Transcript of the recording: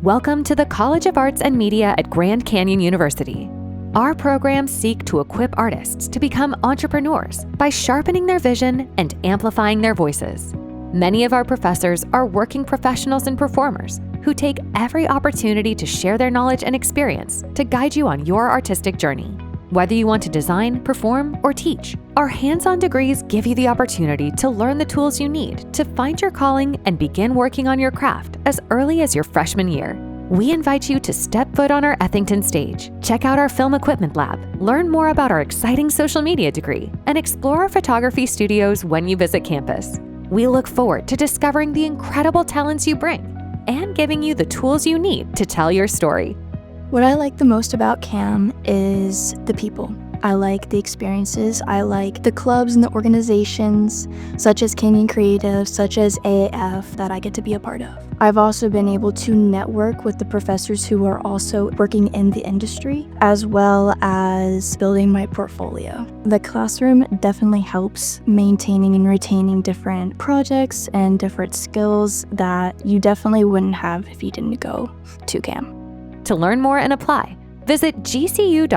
Welcome to the College of Arts and Media at Grand Canyon University. Our programs seek to equip artists to become entrepreneurs by sharpening their vision and amplifying their voices. Many of our professors are working professionals and performers who take every opportunity to share their knowledge and experience to guide you on your artistic journey. Whether you want to design, perform, or teach, our hands-on degrees give you the opportunity to learn the tools you need to find your calling and begin working on your craft as early as your freshman year. We invite you to step foot on our Ethington stage, check out our film equipment lab, learn more about our exciting social media degree, and explore our photography studios when you visit campus. We look forward to discovering the incredible talents you bring and giving you the tools you need to tell your story. What I like the most about CAM is the people. I like the experiences. I like the clubs and the organizations, such as Canyon Creative, such as AAF, that I get to be a part of. I've also been able to network with the professors who are also working in the industry, as well as building my portfolio. The classroom definitely helps maintaining and retaining different projects and different skills that you definitely wouldn't have if you didn't go to CAM. To learn more and apply, visit gcu.edu/CAM.